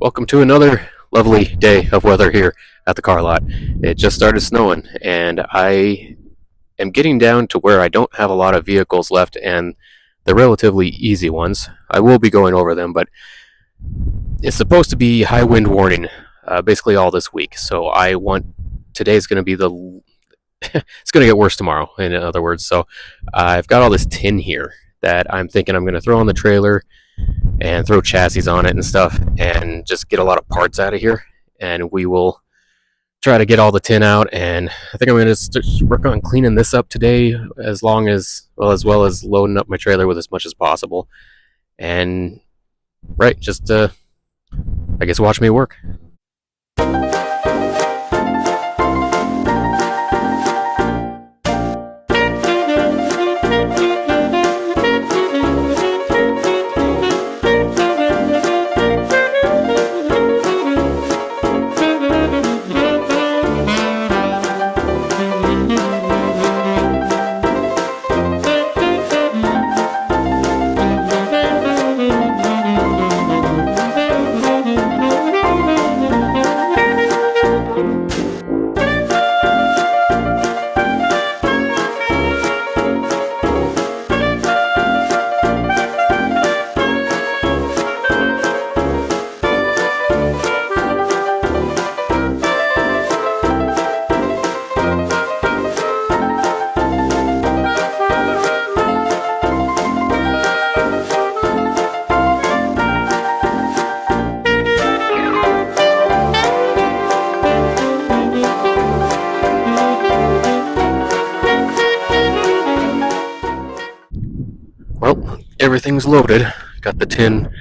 Welcome to another lovely day of weather here at the car lot. It just started snowing, and I am getting down to where I don't have a lot of vehicles left, and the relatively easy ones. I will be going over them, but it's supposed to be high wind warning basically all this week. So today's going to be it's going to get worse tomorrow, in other words. So I've got all this tin here that I'm thinking I'm going to throw on the trailer and throw chassis on it and stuff and just get a lot of parts out of here. And we will try to get all the tin out. And I think I'm going to work on cleaning this up today, as well as loading up my trailer with as much as possible. And just I guess watch me work. Well, everything's loaded. Got the tin.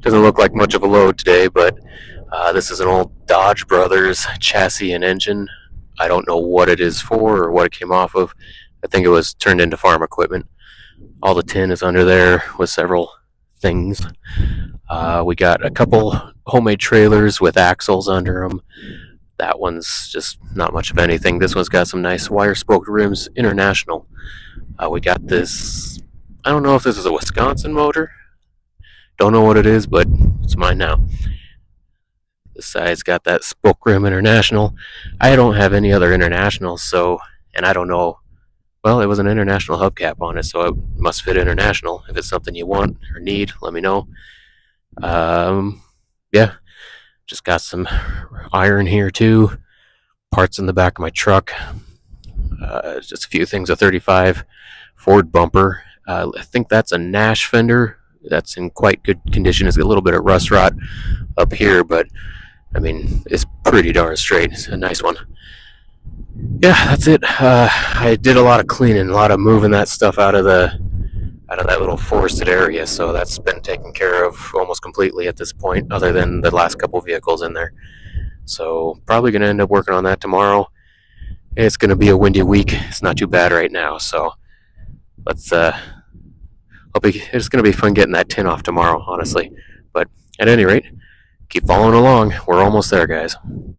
Doesn't look like much of a load today, but this is an old Dodge Brothers chassis and engine. I don't know what it is for or what it came off of. I think it was turned into farm equipment. All the tin is under there with several things. We got a couple homemade trailers with axles under them. That one's just not much of anything. This one's got some nice wire spoke rims, International. We got this. I don't know if this is a Wisconsin motor. Don't know what it is, but it's mine now. This side's got that spoke rim International. I don't have any other International, and I don't know. Well, it was an International hubcap on it, so it must fit International. If it's something you want or need, let me know. Yeah, just got some iron here too. Parts in the back of my truck. Just a few things. A 35 Ford bumper. I think that's a Nash fender. That's in quite good condition. It's got a little bit of rust rot up here, but I mean, it's pretty darn straight. It's a nice one. Yeah, that's it. I did a lot of cleaning, a lot of moving that stuff out of that little forested area, so that's been taken care of almost completely at this point, other than the last couple vehicles in there. So probably going to end up working on that tomorrow. It's going to be a windy week. It's not too bad right now, so it's going to be fun getting that tin off tomorrow, honestly. But at any rate, keep following along. We're almost there, guys.